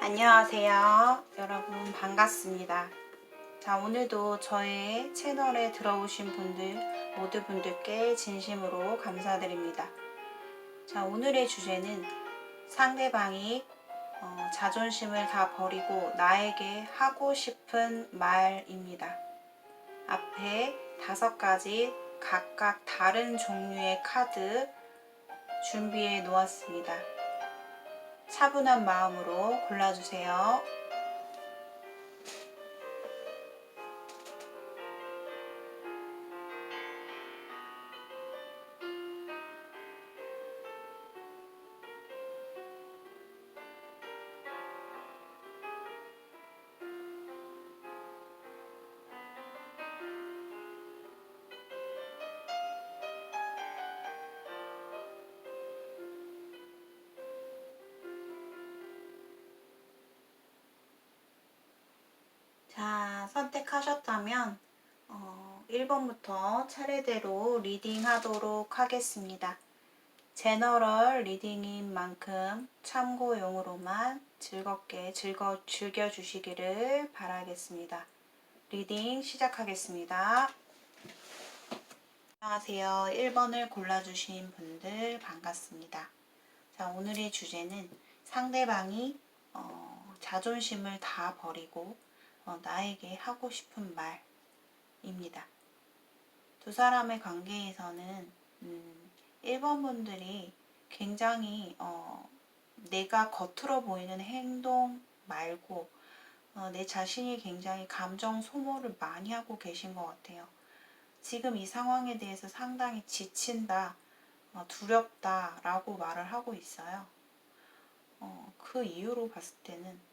안녕하세요. 여러분 반갑습니다. 자, 오늘도 저의 채널에 들어오신 모두 분들께 진심으로 감사드립니다. 자, 오늘의 주제는 상대방이 자존심을 다 버리고 나에게 하고 싶은 말입니다. 앞에 5가지 각각 다른 종류의 카드 준비해 놓았습니다. 차분한 마음으로 골라주세요. 자, 선택하셨다면 1번부터 차례대로 리딩 하도록 하겠습니다. 제너럴 리딩인 만큼 참고용으로만 즐겁게 즐겨주시기를 바라겠습니다. 리딩 시작하겠습니다. 안녕하세요. 1번을 골라주신 분들 반갑습니다. 자, 오늘의 주제는 상대방이 자존심을 다 버리고 나에게 하고 싶은 말입니다. 두 사람의 관계에서는 1번 분들이 굉장히 내가 겉으로 보이는 행동 말고 내 자신이 굉장히 감정 소모를 많이 하고 계신 것 같아요. 지금 이 상황에 대해서 상당히 지친다, 두렵다 라고 말을 하고 있어요. 그 이유로 봤을 때는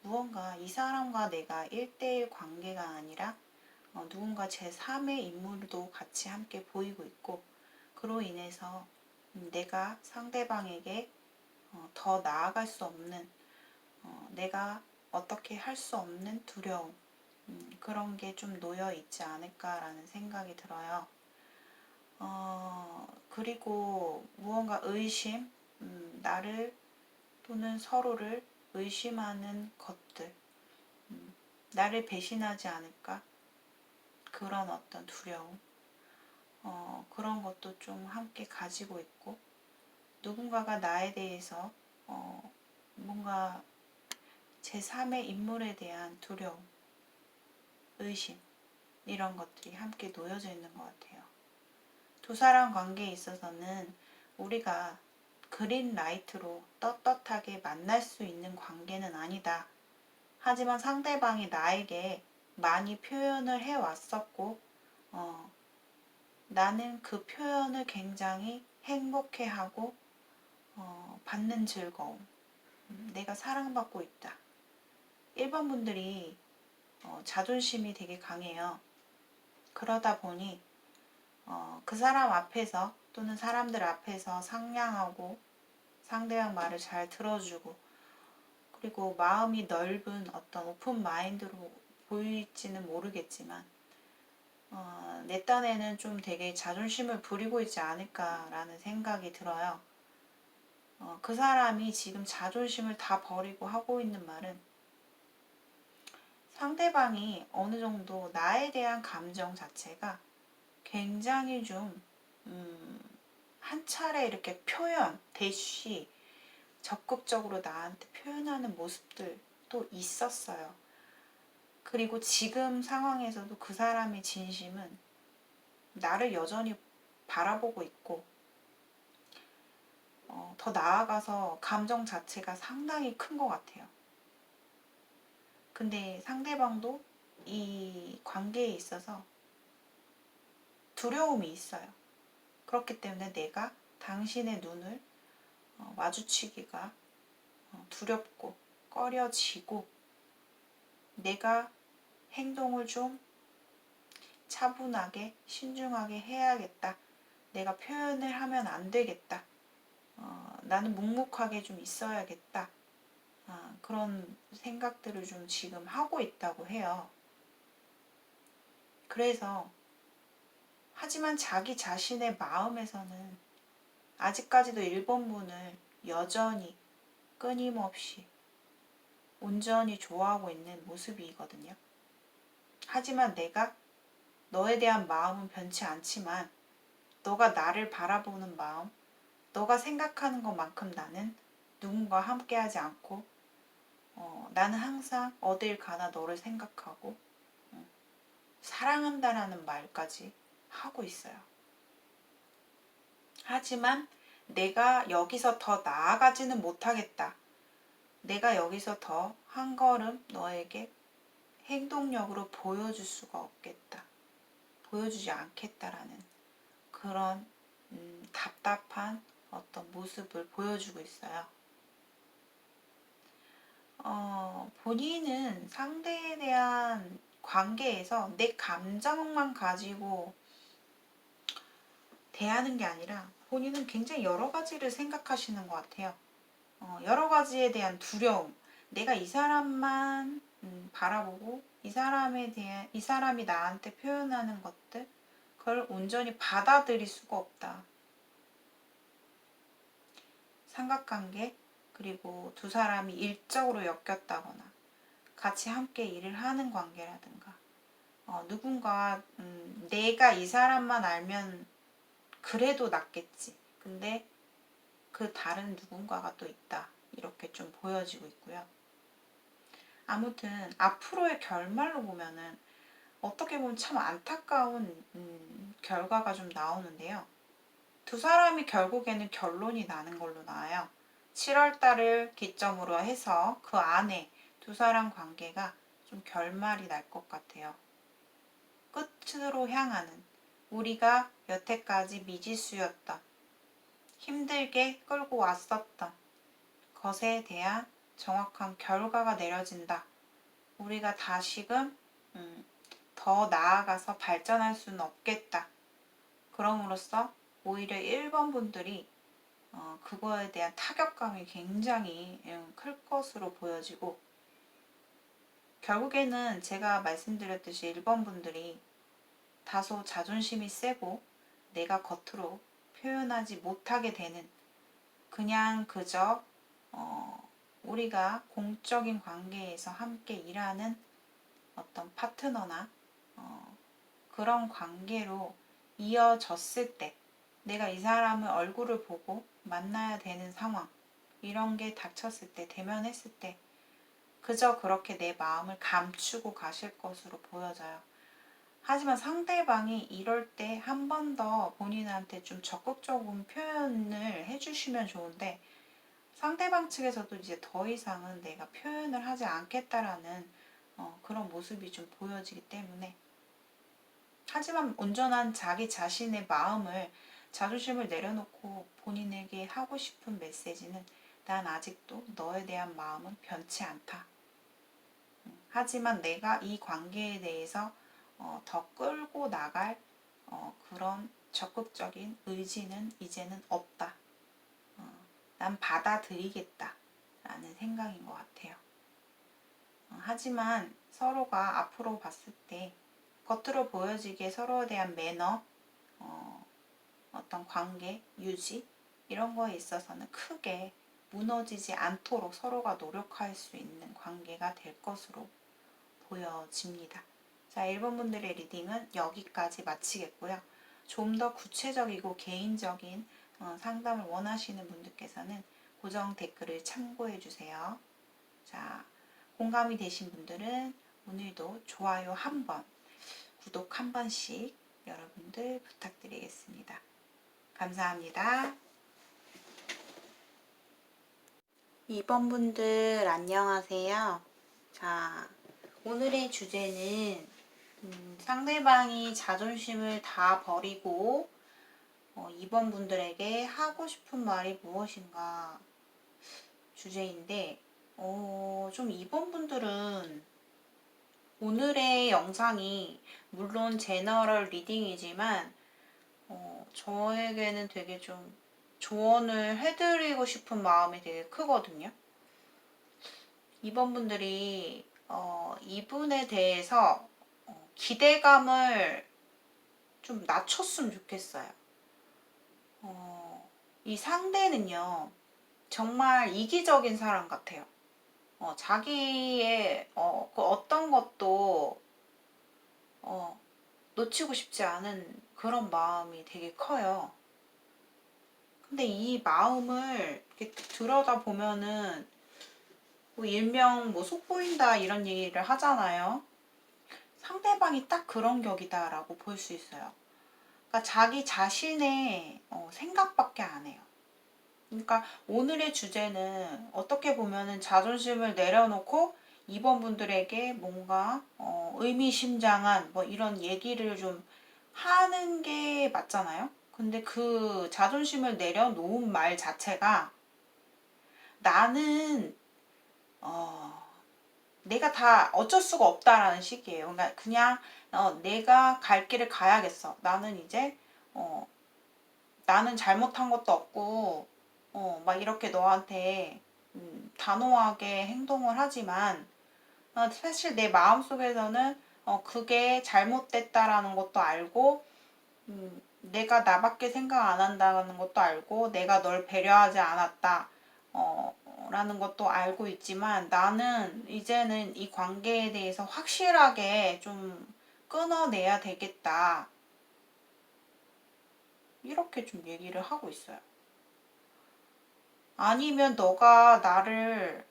무언가 이 사람과 내가 1대1 관계가 아니라 누군가 제3의 인물도 같이 함께 보이고 있고, 그로 인해서 내가 상대방에게 더 나아갈 수 없는, 내가 어떻게 할 수 없는 두려움, 그런 게 좀 놓여 있지 않을까라는 생각이 들어요. 그리고 무언가 의심, 나를 또는 서로를 의심하는 것들, 나를 배신하지 않을까? 그런 어떤 두려움, 그런 것도 좀 함께 가지고 있고, 누군가가 나에 대해서 뭔가 제3의 인물에 대한 두려움, 의심, 이런 것들이 함께 놓여져 있는 것 같아요. 두 사람 관계에 있어서는 우리가 그린 라이트로 떳떳하게 만날 수 있는 관계는 아니다. 하지만 상대방이 나에게 많이 표현을 해왔었고, 나는 그 표현을 굉장히 행복해하고 받는 즐거움, 내가 사랑받고 있다. 1번 분들이 자존심이 되게 강해요. 그러다 보니 그 사람 앞에서 또는 사람들 앞에서 상냥하고 상대방 말을 잘 들어주고, 그리고 마음이 넓은 어떤 오픈 마인드로 보일지는 모르겠지만 내 딴에는 좀 되게 자존심을 부리고 있지 않을까라는 생각이 들어요. 그 사람이 지금 자존심을 다 버리고 하고 있는 말은 상대방이 어느 정도 나에 대한 감정 자체가 굉장히 좀 한 차례 이렇게 표현, 대쉬, 적극적으로 나한테 표현하는 모습들도 있었어요. 그리고 지금 상황에서도 그 사람의 진심은 나를 여전히 바라보고 있고, 더 나아가서 감정 자체가 상당히 큰 것 같아요. 근데 상대방도 이 관계에 있어서 두려움이 있어요. 그렇기 때문에 내가 당신의 눈을 마주치기가 두렵고 꺼려지고, 내가 행동을 좀 차분하게 신중하게 해야겠다. 내가 표현을 하면 안 되겠다. 나는 묵묵하게 좀 있어야겠다. 그런 생각들을 좀 지금 하고 있다고 해요. 그래서 하지만 자기 자신의 마음에서는 아직까지도 1번분을 여전히 끊임없이 온전히 좋아하고 있는 모습이거든요. 하지만 내가 너에 대한 마음은 변치 않지만 너가 나를 바라보는 마음, 너가 생각하는 것만큼 나는 누군가와 함께하지 않고 나는 항상 어딜 가나 너를 생각하고 사랑한다라는 말까지 하고 있어요. 하지만 내가 여기서 더 나아가지는 못하겠다. 내가 여기서 더 한 걸음 너에게 행동력으로 보여줄 수가 없겠다. 보여주지 않겠다라는 그런 답답한 어떤 모습을 보여주고 있어요. 본인은 상대에 대한 관계에서 내 감정만 가지고 대하는 게 아니라 본인은 굉장히 여러 가지를 생각하시는 것 같아요. 여러 가지에 대한 두려움, 내가 이 사람만 바라보고 이 사람이 나한테 표현하는 것들, 그걸 온전히 받아들일 수가 없다. 삼각관계, 그리고 두 사람이 일적으로 엮였다거나 같이 함께 일을 하는 관계라든가 누군가 내가 이 사람만 알면 그래도 낫겠지. 근데 그 다른 누군가가 또 있다. 이렇게 좀 보여지고 있고요. 아무튼 앞으로의 결말로 보면은 어떻게 보면 참 안타까운 결과가 좀 나오는데요. 두 사람이 결국에는 결론이 나는 걸로 나와요. 7월달을 기점으로 해서 그 안에 두 사람 관계가 좀 결말이 날 것 같아요. 끝으로 향하는, 우리가 여태까지 미지수였던, 힘들게 끌고 왔었던 것에 대한 정확한 결과가 내려진다. 우리가 다시금 더 나아가서 발전할 수는 없겠다. 그럼으로써 오히려 1번 분들이 그거에 대한 타격감이 굉장히 클 것으로 보여지고, 결국에는 제가 말씀드렸듯이 1번 분들이 다소 자존심이 세고 내가 겉으로 표현하지 못하게 되는, 그냥 그저 우리가 공적인 관계에서 함께 일하는 어떤 파트너나 그런 관계로 이어졌을 때, 내가 이 사람의 얼굴을 보고 만나야 되는 상황, 이런 게 닥쳤을 때, 대면했을 때 그저 그렇게 내 마음을 감추고 가실 것으로 보여져요. 하지만 상대방이 이럴 때 한 번 더 본인한테 좀 적극적인 표현을 해주시면 좋은데, 상대방 측에서도 이제 더 이상은 내가 표현을 하지 않겠다라는 그런 모습이 좀 보여지기 때문에, 하지만 온전한 자기 자신의 마음을, 자존심을 내려놓고 본인에게 하고 싶은 메시지는, 난 아직도 너에 대한 마음은 변치 않다. 하지만 내가 이 관계에 대해서 더 끌고 나갈 그런 적극적인 의지는 이제는 없다. 난 받아들이겠다 라는 생각인 것 같아요. 하지만 서로가 앞으로 봤을 때 겉으로 보여지기에 서로에 대한 매너, 어떤 관계 유지, 이런 거에 있어서는 크게 무너지지 않도록 서로가 노력할 수 있는 관계가 될 것으로 보여집니다. 자, 1번 분들의 리딩은 여기까지 마치겠고요. 좀 더 구체적이고 개인적인 상담을 원하시는 분들께서는 고정 댓글을 참고해 주세요. 자, 공감이 되신 분들은 오늘도 좋아요 한 번, 구독 한 번씩 여러분들 부탁드리겠습니다. 감사합니다. 2번 분들 안녕하세요. 자, 오늘의 주제는 상대방이 자존심을 다 버리고 2번 분들에게 하고 싶은 말이 무엇인가 주제인데, 좀 2번 분들은 오늘의 영상이 물론 제너럴 리딩이지만 저에게는 되게 좀 조언을 해드리고 싶은 마음이 되게 크거든요. 2번 분들이 이분에 대해서 기대감을 좀 낮췄으면 좋겠어요. 이 상대는요, 정말 이기적인 사람 같아요. 자기의 그 어떤 것도 놓치고 싶지 않은 그런 마음이 되게 커요. 근데 이 마음을 이렇게 들여다 보면은 뭐 일명 뭐 속보인다 이런 얘기를 하잖아요. 상대방이 딱 그런 격이다라고 볼 수 있어요. 그러니까 자기 자신의 생각밖에 안 해요. 그러니까 오늘의 주제는 어떻게 보면은 자존심을 내려놓고 이번 분들에게 뭔가 의미심장한 뭐 이런 얘기를 좀 하는 게 맞잖아요. 근데 그 자존심을 내려놓은 말 자체가 나는 내가 다 어쩔 수가 없다라는 식이에요. 그러니까 그냥 내가 갈 길을 가야겠어. 나는 이제 어, 나는 잘못한 것도 없고 막 이렇게 너한테 단호하게 행동을 하지만 사실 내 마음속에서는 그게 잘못됐다라는 것도 알고 내가 나밖에 생각 안 한다는 것도 알고 내가 널 배려하지 않았다 라는 것도 알고 있지만 나는 이제는 이 관계에 대해서 확실하게 좀 끊어내야 되겠다 이렇게 좀 얘기를 하고 있어요. 아니면 너가 나를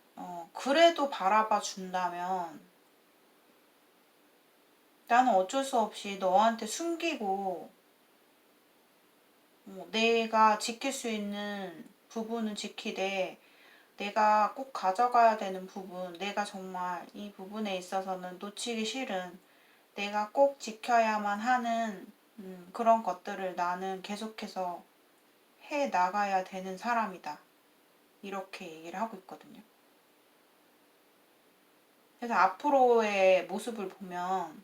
그래도 바라봐 준다면 나는 어쩔 수 없이 너한테 숨기고 내가 지킬 수 있는 부분은 지키되 내가 꼭 가져가야 되는 부분, 내가 정말 이 부분에 있어서는 놓치기 싫은 내가 꼭 지켜야만 하는 그런 것들을 나는 계속해서 해 나가야 되는 사람이다. 이렇게 얘기를 하고 있거든요. 그래서 앞으로의 모습을 보면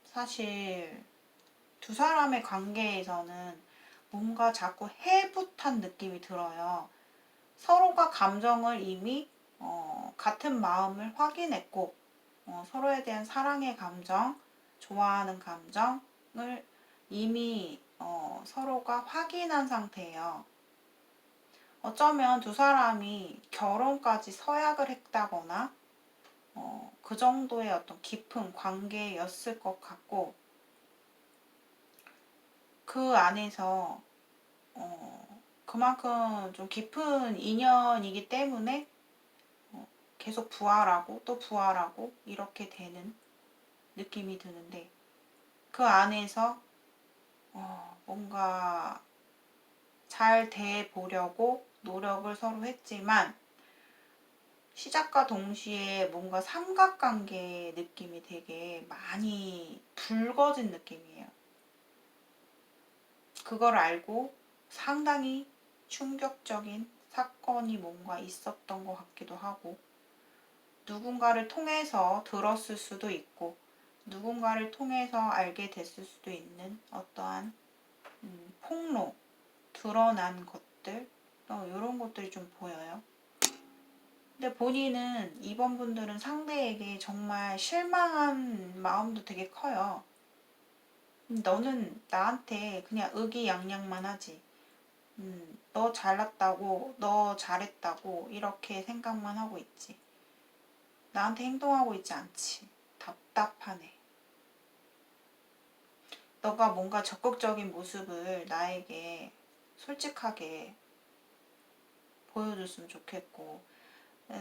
사실 두 사람의 관계에서는 뭔가 자꾸 해붓한 느낌이 들어요. 서로가 감정을 이미 같은 마음을 확인했고 서로에 대한 사랑의 감정, 좋아하는 감정을 이미 서로가 확인한 상태예요. 어쩌면 두 사람이 결혼까지 서약을 했다거나 그 정도의 어떤 깊은 관계였을 것 같고 그 안에서 그만큼 좀 깊은 인연이기 때문에 계속 부활하고 또 부활하고 이렇게 되는 느낌이 드는데 그 안에서 뭔가 잘 대보려고 노력을 서로 했지만 시작과 동시에 뭔가 삼각관계의 느낌이 되게 많이 붉어진 느낌이에요. 그걸 알고 상당히 충격적인 사건이 뭔가 있었던 것 같기도 하고 누군가를 통해서 들었을 수도 있고 누군가를 통해서 알게 됐을 수도 있는 어떠한 폭로, 드러난 것들 이런 것들이 좀 보여요. 근데 본인은 이번 분들은 상대에게 정말 실망한 마음도 되게 커요. 너는 나한테 그냥 의기양양만 하지. 너 잘났다고, 너 잘했다고 이렇게 생각만 하고 있지. 나한테 행동하고 있지 않지. 답답하네. 너가 뭔가 적극적인 모습을 나에게 솔직하게 보여줬으면 좋겠고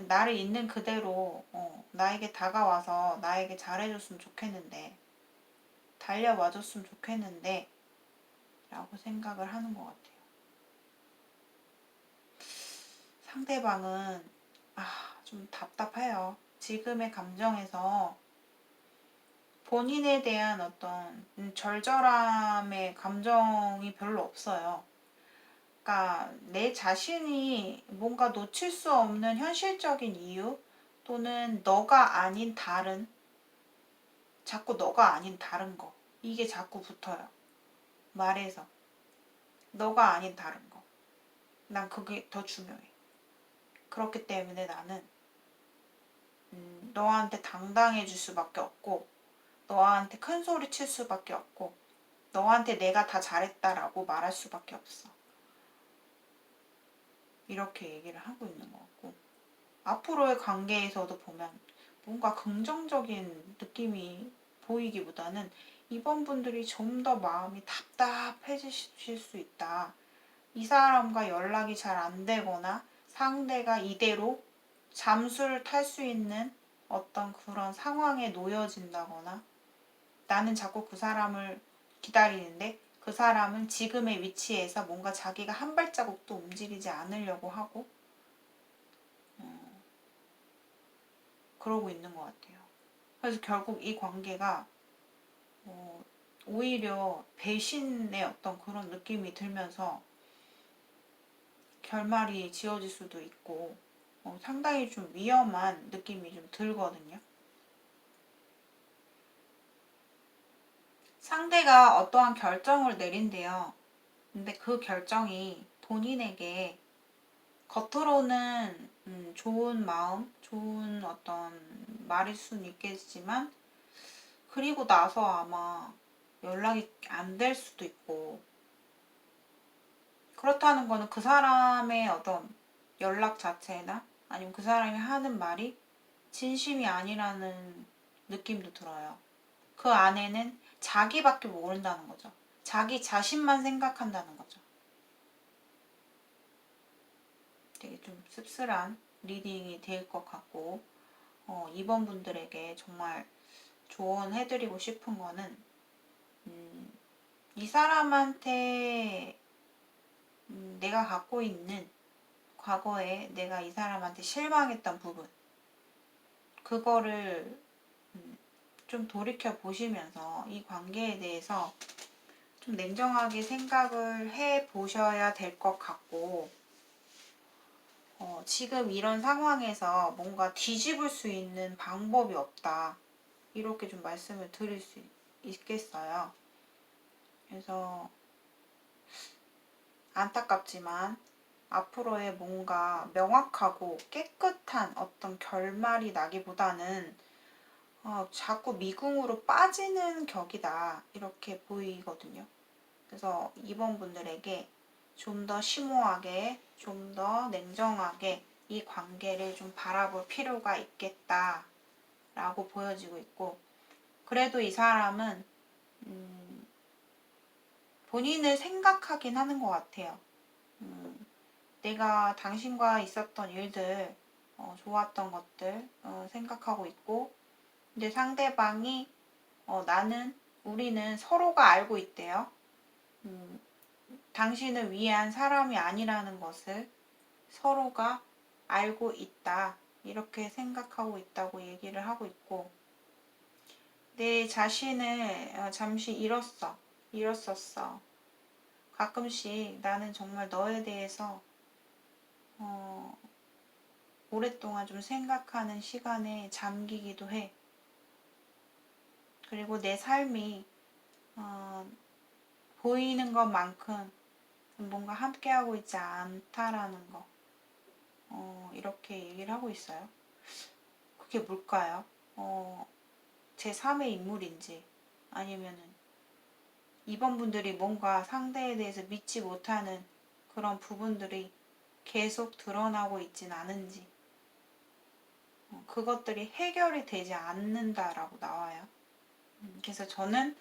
나를 있는 그대로 나에게 다가와서 나에게 잘해줬으면 좋겠는데 달려와줬으면 좋겠는데 라고 생각을 하는 것 같아요. 상대방은 좀 답답해요. 지금의 감정에서 본인에 대한 어떤 절절함의 감정이 별로 없어요. 그러니까 내 자신이 뭔가 놓칠 수 없는 현실적인 이유 또는 너가 아닌 다른 자꾸 너가 아닌 다른 거 이게 자꾸 붙어요. 말에서 너가 아닌 다른 거. 난 그게 더 중요해. 그렇기 때문에 나는 너한테 당당해질 수밖에 없고 너한테 큰 소리 칠 수밖에 없고 너한테 내가 다 잘했다라고 말할 수밖에 없어. 이렇게 얘기를 하고 있는 것 같고 앞으로의 관계에서도 보면 뭔가 긍정적인 느낌이 보이기보다는 이번 분들이 좀 더 마음이 답답해지실 수 있다. 이 사람과 연락이 잘 안 되거나 상대가 이대로 잠수를 탈 수 있는 어떤 그런 상황에 놓여진다거나 나는 자꾸 그 사람을 기다리는데 그 사람은 지금의 위치에서 뭔가 자기가 한 발자국도 움직이지 않으려고 하고 그러고 있는 것 같아요. 그래서 결국 이 관계가 오히려 배신의 어떤 그런 느낌이 들면서 결말이 지어질 수도 있고 상당히 좀 위험한 느낌이 좀 들거든요. 상대가 어떠한 결정을 내린대요. 근데 그 결정이 본인에게 겉으로는 좋은 마음, 좋은 어떤 말일 수는 있겠지만 그리고 나서 아마 연락이 안 될 수도 있고 그렇다는 거는 그 사람의 어떤 연락 자체나 아니면 그 사람이 하는 말이 진심이 아니라는 느낌도 들어요. 그 안에는 자기밖에 모른다는 거죠. 자기 자신만 생각한다는 거죠. 되게 좀 씁쓸한 리딩이 될 것 같고 이번 분들에게 정말 조언해드리고 싶은 거는 이 사람한테 내가 갖고 있는 과거에 내가 이 사람한테 실망했던 부분 그거를 좀 돌이켜 보시면서 이 관계에 대해서 좀 냉정하게 생각을 해 보셔야 될 것 같고 지금 이런 상황에서 뭔가 뒤집을 수 있는 방법이 없다. 이렇게 좀 말씀을 드릴 수 있겠어요. 그래서 안타깝지만 앞으로의 뭔가 명확하고 깨끗한 어떤 결말이 나기보다는 자꾸 미궁으로 빠지는 격이다. 이렇게 보이거든요. 그래서 이번 분들에게 좀 더 심오하게, 좀 더 냉정하게 이 관계를 좀 바라볼 필요가 있겠다라고 보여지고 있고, 그래도 이 사람은 본인을 생각하긴 하는 것 같아요. 내가 당신과 있었던 일들, 좋았던 것들 생각하고 있고, 근데 상대방이 우리는 서로가 알고 있대요. 당신을 위한 사람이 아니라는 것을 서로가 알고 있다. 이렇게 생각하고 있다고 얘기를 하고 있고, 내 자신을 잠시 잃었었어. 가끔씩 나는 정말 너에 대해서 오랫동안 좀 생각하는 시간에 잠기기도 해. 그리고 내 삶이 보이는 것만큼 뭔가 함께하고 있지 않다라는 거. 이렇게 얘기를 하고 있어요. 그게 뭘까요? 제 3의 인물인지 아니면은 이번 분들이 뭔가 상대에 대해서 믿지 못하는 그런 부분들이 계속 드러나고 있진 않은지 그것들이 해결이 되지 않는다라고 나와요. 그래서 저는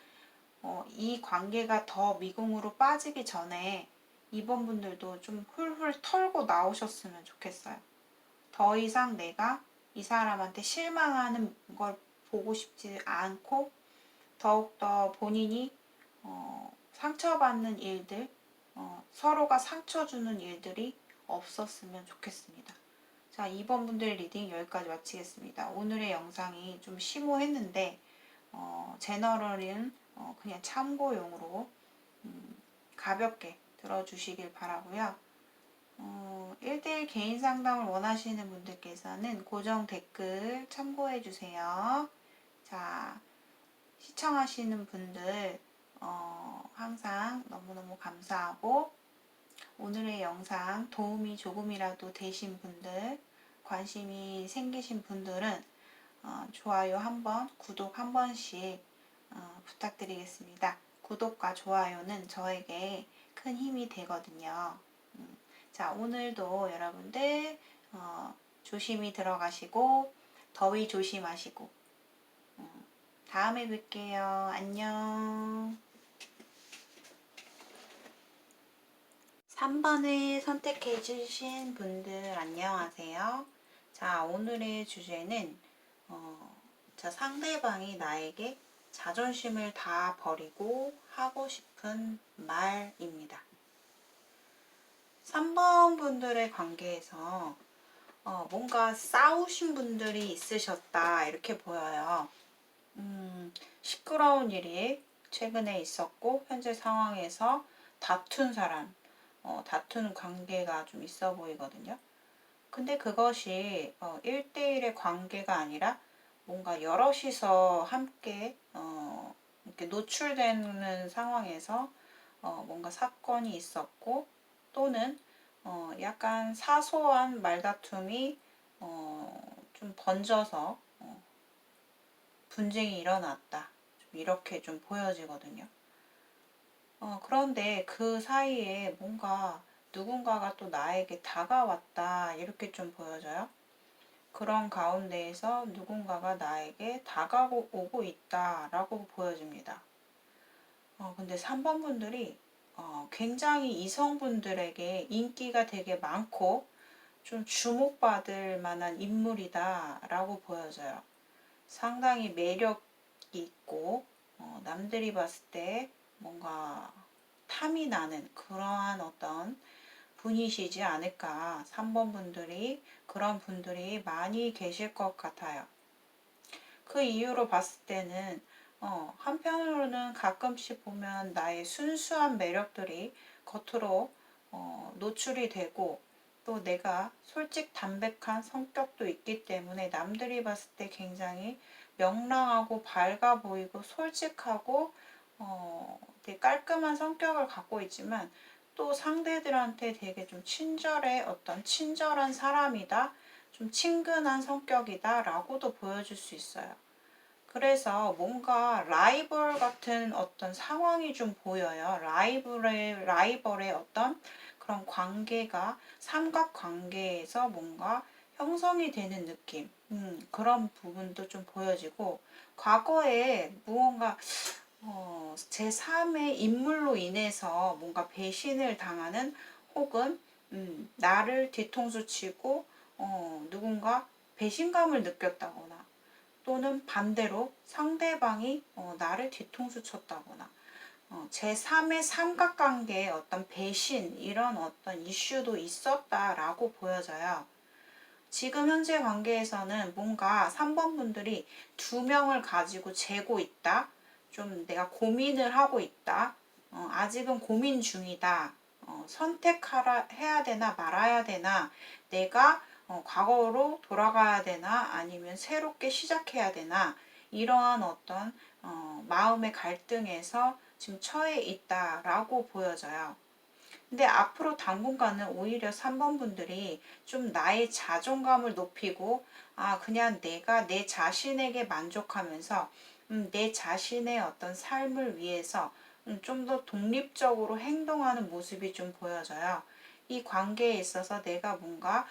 이 관계가 더 미궁으로 빠지기 전에 이번 분들도 좀 훌훌 털고 나오셨으면 좋겠어요. 더 이상 내가 이 사람한테 실망하는 걸 보고 싶지 않고 더욱더 본인이 상처받는 일들, 서로가 상처 주는 일들이 없었으면 좋겠습니다. 자, 2번 분들 리딩 여기까지 마치겠습니다. 오늘의 영상이 좀 심오했는데 제너럴은 그냥 참고용으로 가볍게 들어주시길 바라고요. 1대1 개인 상담을 원하시는 분들께서는 고정 댓글 참고해주세요. 자, 시청하시는 분들 항상 너무너무 감사하고 오늘의 영상 도움이 조금이라도 되신 분들, 관심이 생기신 분들은 좋아요 한번, 구독 한 번씩 부탁드리겠습니다. 구독과 좋아요는 저에게 큰 힘이 되거든요. 자, 오늘도 여러분들 조심히 들어가시고 더위 조심하시고 다음에 뵐게요. 안녕. 3번을 선택해 주신 분들 안녕하세요. 자, 오늘의 주제는 자, 상대방이 나에게 자존심을 다 버리고 하고 싶은 말입니다. 3번 분들의 관계에서 뭔가 싸우신 분들이 있으셨다 이렇게 보여요. 시끄러운 일이 최근에 있었고 현재 상황에서 다툰 사람, 다툰 관계가 좀 있어 보이거든요. 근데 그것이 1대1의 관계가 아니라 뭔가 여럿이서 함께 이렇게 노출되는 상황에서 뭔가 사건이 있었고 또는 약간 사소한 말다툼이 좀 번져서 분쟁이 일어났다. 좀 이렇게 좀 보여지거든요. 그런데 그 사이에 뭔가 누군가가 또 나에게 다가왔다. 이렇게 좀 보여져요. 그런 가운데에서 누군가가 나에게 다가오고 있다라고 보여집니다. 근데 3번 분들이 굉장히 이성분들에게 인기가 되게 많고 좀 주목받을 만한 인물이다라고 보여져요. 상당히 매력이 있고 남들이 봤을 때 뭔가 탐이 나는 그러한 어떤 분이시지 않을까. 3번 분들이 그런 분들이 많이 계실 것 같아요. 그 이유로 봤을 때는 한편으로는 가끔씩 보면 나의 순수한 매력들이 겉으로 노출이 되고 또 내가 솔직 담백한 성격도 있기 때문에 남들이 봤을 때 굉장히 명랑하고 밝아 보이고 솔직하고 되게 깔끔한 성격을 갖고 있지만 또 상대들한테 되게 좀 친절한 사람이다, 좀 친근한 성격이다 라고도 보여줄 수 있어요. 그래서 뭔가 라이벌 같은 어떤 상황이 좀 보여요. 라이벌의 어떤 그런 관계가 삼각관계에서 뭔가 형성이 되는 느낌. 그런 부분도 좀 보여지고, 과거에 무언가, 제3의 인물로 인해서 뭔가 배신을 당하는 혹은, 나를 뒤통수 치고, 누군가 배신감을 느꼈다거나, 또는 반대로 상대방이 나를 뒤통수 쳤다거나 제3의 삼각관계의 어떤 배신 이런 어떤 이슈도 있었다라고 보여져요. 지금 현재 관계에서는 뭔가 3번 분들이 2명을 가지고 재고 있다. 좀 내가 고민을 하고 있다. 아직은 고민 중이다. 해야 되나 말아야 되나. 내가 과거로 돌아가야 되나 아니면 새롭게 시작해야 되나. 이러한 어떤 마음의 갈등에서 지금 처해 있다라고 보여져요. 근데 앞으로 당분간은 오히려 3번 분들이 좀 나의 자존감을 높이고 그냥 내가 내 자신에게 만족하면서 내 자신의 어떤 삶을 위해서 좀 더 독립적으로 행동하는 모습이 좀 보여져요. 이 관계에 있어서 내가 뭔가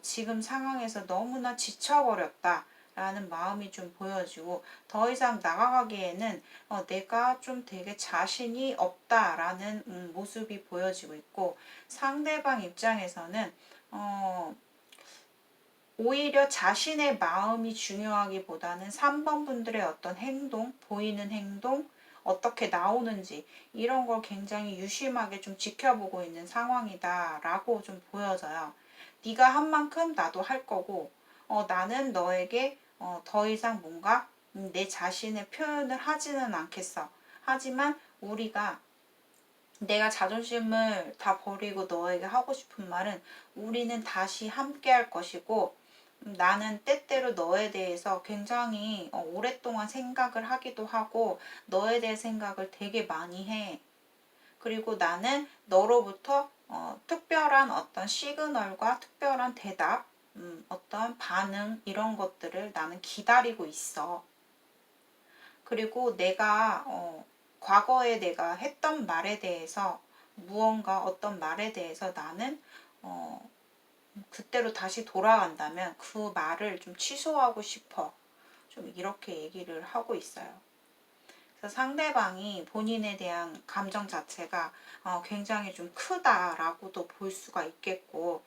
지금 상황에서 너무나 지쳐버렸다. 라는 마음이 좀 보여지고 더 이상 나아가기에는 내가 좀 되게 자신이 없다라는 모습이 보여지고 있고 상대방 입장에서는 오히려 자신의 마음이 중요하기보다는 3번 분들의 어떤 행동, 보이는 행동, 어떻게 나오는지 이런 걸 굉장히 유심하게 좀 지켜보고 있는 상황이다 라고 좀 보여져요. 네가 한 만큼 나도 할 거고 나는 너에게 더 이상 뭔가 내 자신의 표현을 하지는 않겠어. 하지만 내가 자존심을 다 버리고 너에게 하고 싶은 말은 우리는 다시 함께 할 것이고 나는 때때로 너에 대해서 굉장히 오랫동안 생각을 하기도 하고 너에 대해 생각을 되게 많이 해. 그리고 나는 너로부터 특별한 어떤 시그널과 특별한 대답, 어떤 반응 이런 것들을 나는 기다리고 있어. 그리고 과거에 내가 했던 말에 대해서 무언가 어떤 말에 대해서 나는 그때로 다시 돌아간다면 그 말을 좀 취소하고 싶어. 좀 이렇게 얘기를 하고 있어요. 그래서 상대방이 본인에 대한 감정 자체가 굉장히 좀 크다라고도 볼 수가 있겠고,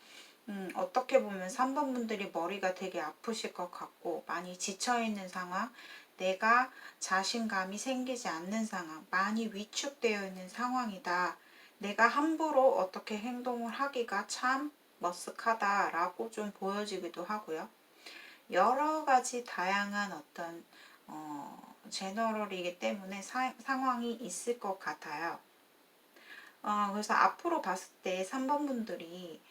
어떻게 보면 3번 분들이 머리가 되게 아프실 것 같고, 많이 지쳐있는 상황, 내가 자신감이 생기지 않는 상황, 많이 위축되어 있는 상황이다. 내가 함부로 어떻게 행동을 하기가 참 머쓱하다라고 좀 보여지기도 하고요. 여러 가지 다양한 어떤 제너럴이기 때문에 상황이 있을 것 같아요. 그래서 앞으로 봤을 때 3번 분들이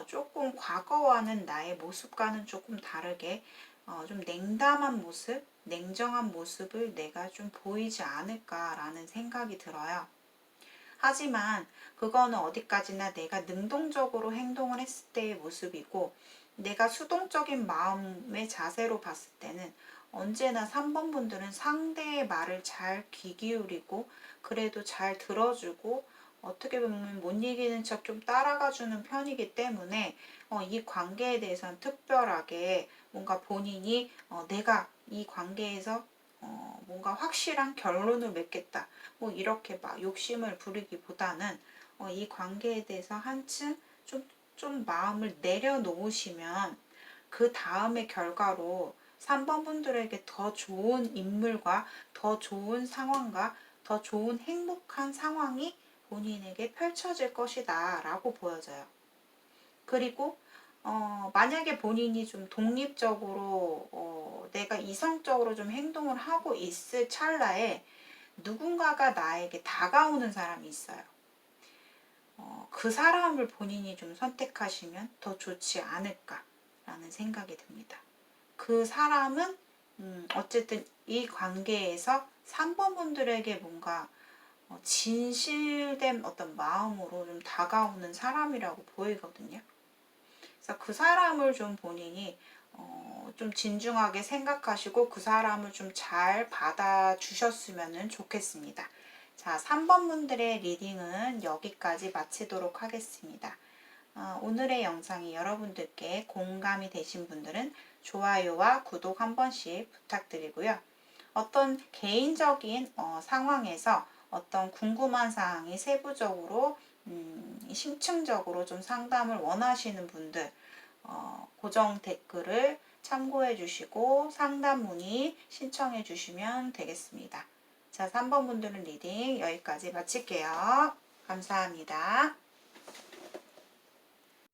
조금 과거와는 나의 모습과는 조금 다르게 좀 냉담한 모습, 냉정한 모습을 내가 좀 보이지 않을까라는 생각이 들어요. 하지만 그거는 어디까지나 내가 능동적으로 행동을 했을 때의 모습이고, 내가 수동적인 마음의 자세로 봤을 때는 언제나 3번 분들은 상대의 말을 잘 귀 기울이고 그래도 잘 들어주고 어떻게 보면 못 이기는 척 좀 따라가 주는 편이기 때문에 이 관계에 대해서는 특별하게 뭔가 본인이 내가 이 관계에서 뭔가 확실한 결론을 맺겠다, 뭐 이렇게 막 욕심을 부리기보다는 이 관계에 대해서 한층 좀 마음을 내려놓으시면 그 다음의 결과로 3번 분들에게 더 좋은 인물과 더 좋은 상황과 더 좋은 행복한 상황이 본인에게 펼쳐질 것이다 라고 보여져요. 그리고 만약에 본인이 좀 독립적으로 내가 이성적으로 좀 행동을 하고 있을 찰나에 누군가가 나에게 다가오는 사람이 있어요. 그 사람을 본인이 좀 선택하시면 더 좋지 않을까라는 생각이 듭니다. 그 사람은 어쨌든 이 관계에서 3번 분들에게 뭔가 진실된 어떤 마음으로 좀 다가오는 사람이라고 보이거든요. 그래서 그 사람을 좀 본인이 좀 진중하게 생각하시고 그 사람을 좀 잘 받아주셨으면 좋겠습니다. 자, 3번 분들의 리딩은 여기까지 마치도록 하겠습니다. 오늘의 영상이 여러분들께 공감이 되신 분들은 좋아요와 구독 한 번씩 부탁드리고요. 어떤 개인적인 상황에서 어떤 궁금한 사항이 세부적으로 심층적으로 좀 상담을 원하시는 분들 고정 댓글을 참고해 주시고 상담 문의 신청해 주시면 되겠습니다. 자, 3번 분들은 리딩 여기까지 마칠게요. 감사합니다.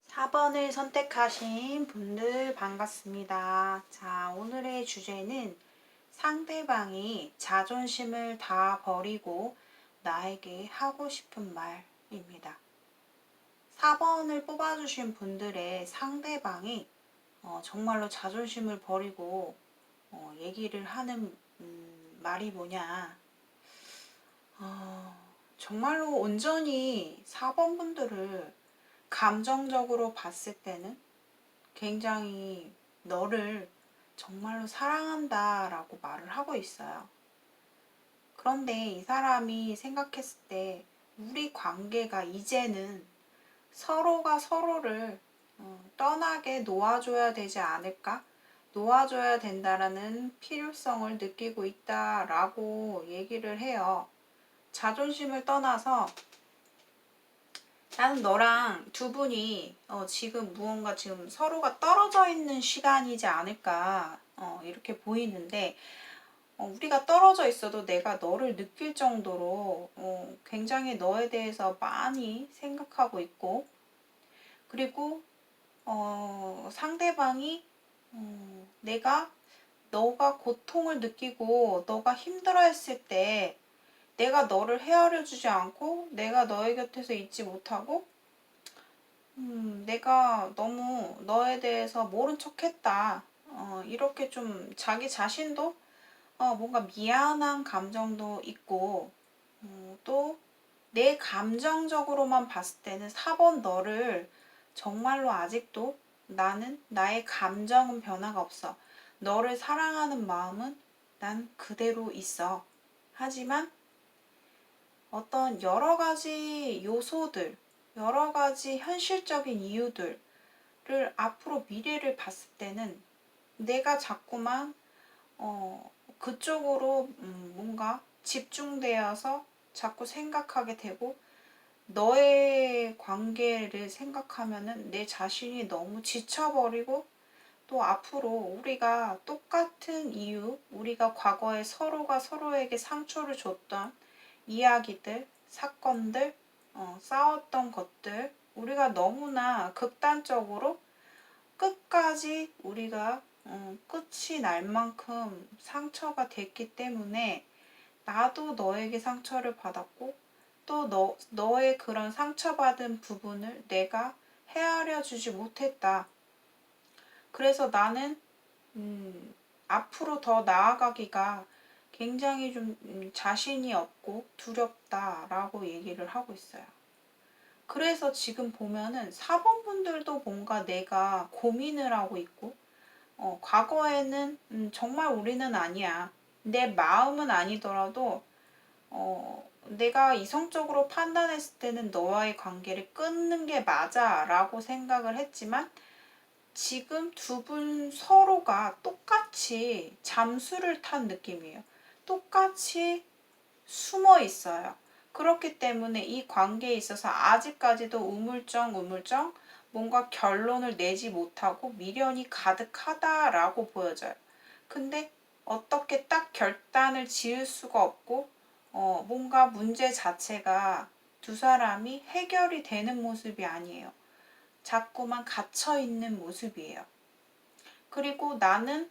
4번을 선택하신 분들 반갑습니다. 자, 오늘의 주제는 상대방이 자존심을 다 버리고 나에게 하고 싶은 말입니다. 4번을 뽑아주신 분들의 상대방이 정말로 자존심을 버리고 얘기를 하는 말이 뭐냐, 정말로 온전히 4번 분들을 감정적으로 봤을 때는 굉장히 너를 정말로 사랑한다 라고 말을 하고 있어요. 그런데 이 사람이 생각했을 때 우리 관계가 이제는 서로가 서로를 떠나게 놓아줘야 되지 않을까? 놓아줘야 된다라는 필요성을 느끼고 있다라고 얘기를 해요. 자존심을 떠나서 나는 너랑 두 분이 지금 무언가 지금 서로가 떨어져 있는 시간이지 않을까 이렇게 보이는데, 우리가 떨어져 있어도 내가 너를 느낄 정도로 굉장히 너에 대해서 많이 생각하고 있고, 그리고 상대방이 너가 고통을 느끼고 너가 힘들어했을 때 내가 너를 헤아려 주지 않고 내가 너의 곁에서 있지 못하고 내가 너무 너에 대해서 모른 척 했다, 이렇게 좀 자기 자신도 뭔가 미안한 감정도 있고, 또 내 감정적으로만 봤을 때는 4번 너를 정말로 아직도 나는 나의 감정은 변화가 없어. 너를 사랑하는 마음은 난 그대로 있어. 하지만 어떤 여러 가지 요소들, 여러 가지 현실적인 이유들을 앞으로 미래를 봤을 때는 내가 자꾸만 그쪽으로 뭔가 집중되어서 자꾸 생각하게 되고 너의 관계를 생각하면은 내 자신이 너무 지쳐버리고 또 앞으로 우리가 똑같은 이유, 우리가 과거에 서로가 서로에게 상처를 줬던 이야기들, 사건들, 싸웠던 것들, 우리가 너무나 극단적으로 끝까지 우리가 끝이 날 만큼 상처가 됐기 때문에 나도 너에게 상처를 받았고 또 너의 그런 상처받은 부분을 내가 헤아려 주지 못했다. 그래서 나는 앞으로 더 나아가기가 굉장히 좀 자신이 없고 두렵다라고 얘기를 하고 있어요. 그래서 지금 보면은 사범분들도 뭔가 내가 고민을 하고 있고 과거에는 정말 우리는 아니야. 내 마음은 아니더라도 내가 이성적으로 판단했을 때는 너와의 관계를 끊는 게 맞아 라고 생각을 했지만 지금 두 분 서로가 똑같이 잠수를 탄 느낌이에요. 똑같이 숨어 있어요. 그렇기 때문에 이 관계에 있어서 아직까지도 우물쩡 뭔가 결론을 내지 못하고 미련이 가득하다라고 보여져요. 근데 어떻게 딱 결단을 지을 수가 없고 뭔가 문제 자체가 두 사람이 해결이 되는 모습이 아니에요. 자꾸만 갇혀있는 모습이에요. 그리고 나는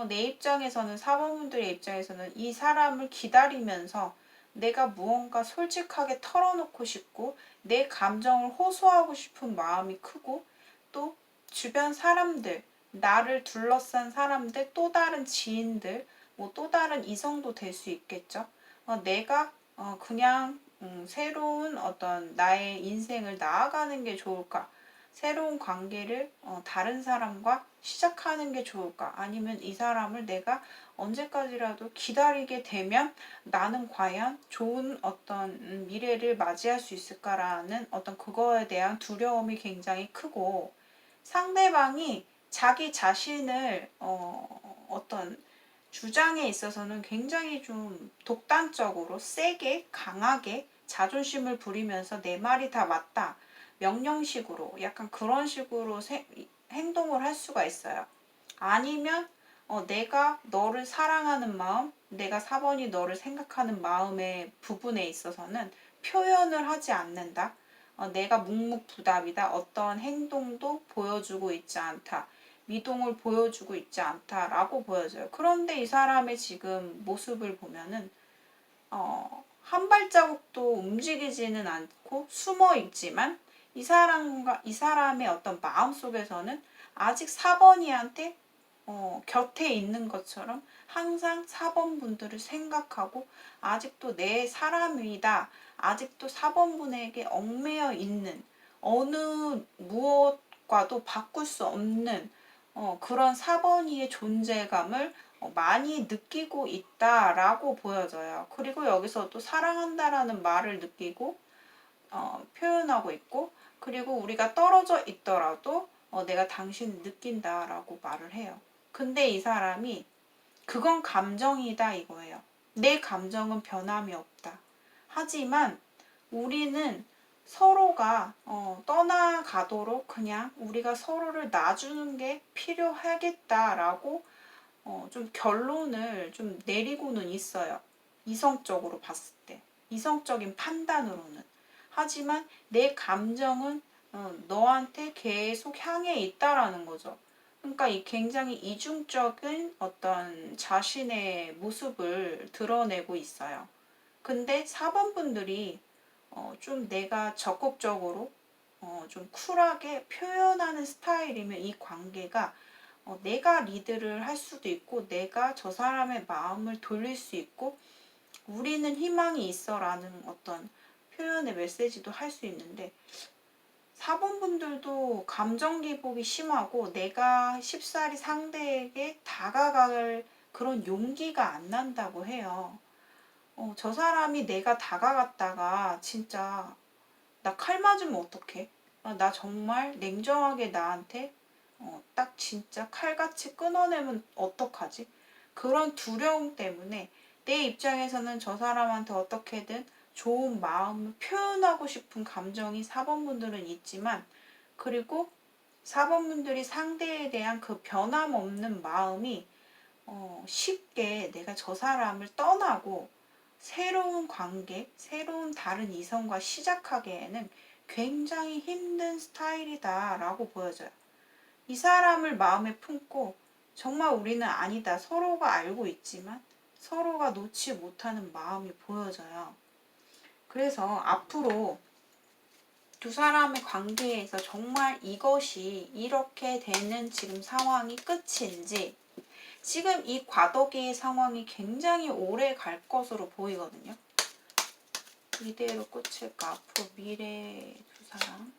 내 입장에서는 사범분들의 입장에서는 이 사람을 기다리면서 내가 무언가 솔직하게 털어놓고 싶고 내 감정을 호소하고 싶은 마음이 크고 또 주변 사람들, 나를 둘러싼 사람들, 또 다른 지인들, 뭐 또 다른 이성도 될 수 있겠죠. 내가 그냥 새로운 어떤 나의 인생을 나아가는 게 좋을까? 새로운 관계를 다른 사람과 시작하는 게 좋을까? 아니면 이 사람을 내가 언제까지라도 기다리게 되면 나는 과연 좋은 어떤 미래를 맞이할 수 있을까라는 어떤 그거에 대한 두려움이 굉장히 크고 상대방이 자기 자신을 어떤 주장에 있어서는 굉장히 좀 독단적으로 세게 강하게 자존심을 부리면서 내 말이 다 맞다. 명령식으로 약간 그런 식으로 행동을 할 수가 있어요. 아니면 내가 너를 사랑하는 마음, 내가 사번이 너를 생각하는 마음의 부분에 있어서는 표현을 하지 않는다. 내가 묵묵부답이다. 어떠한 행동도 보여주고 있지 않다. 미동을 보여주고 있지 않다라고 보여져요. 그런데 이 사람의 지금 모습을 보면은 한 발자국도 움직이지는 않고 숨어 있지만 이 사람의 어떤 마음 속에서는 아직 4번이한테 곁에 있는 것처럼 항상 4번 분들을 생각하고 아직도 내 사람이다. 아직도 4번 분에게 얽매여 있는 어느 무엇과도 바꿀 수 없는 그런 4번이의 존재감을 많이 느끼고 있다라고 보여져요. 그리고 여기서 또 사랑한다라는 말을 느끼고 표현하고 있고 그리고 우리가 떨어져 있더라도 내가 당신을 느낀다라고 말을 해요. 근데 이 사람이 그건 감정이다 이거예요. 내 감정은 변함이 없다. 하지만 우리는 서로가 떠나가도록 그냥 우리가 서로를 놔주는 게 필요하겠다라고 좀 결론을 좀 내리고는 있어요. 이성적으로 봤을 때. 이성적인 판단으로는. 하지만 내 감정은 너한테 계속 향해 있다라는 거죠. 그러니까 이 굉장히 이중적인 어떤 자신의 모습을 드러내고 있어요. 근데 4번 분들이 좀 내가 적극적으로 좀 쿨하게 표현하는 스타일이면 이 관계가 내가 리드를 할 수도 있고 내가 저 사람의 마음을 돌릴 수 있고 우리는 희망이 있어라는 어떤 표현의 메시지도 할 수 있는데 4번 분들도 감정 기복이 심하고 내가 쉽사리 상대에게 다가갈 그런 용기가 안 난다고 해요. 저 사람이 내가 다가갔다가 진짜 나 칼 맞으면 어떡해? 나 정말 냉정하게 나한테 딱 진짜 칼같이 끊어내면 어떡하지? 그런 두려움 때문에 내 입장에서는 저 사람한테 어떻게든 좋은 마음을 표현하고 싶은 감정이 4번분들은 있지만, 그리고 4번분들이 상대에 대한 그 변함없는 마음이 쉽게 내가 저 사람을 떠나고 새로운 관계, 새로운 다른 이성과 시작하기에는 굉장히 힘든 스타일이다 라고 보여져요. 이 사람을 마음에 품고 정말 우리는 아니다, 서로가 알고 있지만 서로가 놓지 못하는 마음이 보여져요. 그래서 앞으로 두 사람의 관계에서 정말 이것이 이렇게 되는 지금 상황이 끝인지, 지금 이 과도기의 상황이 굉장히 오래 갈 것으로 보이거든요. 이대로 끝일까? 앞으로 미래 두 사람.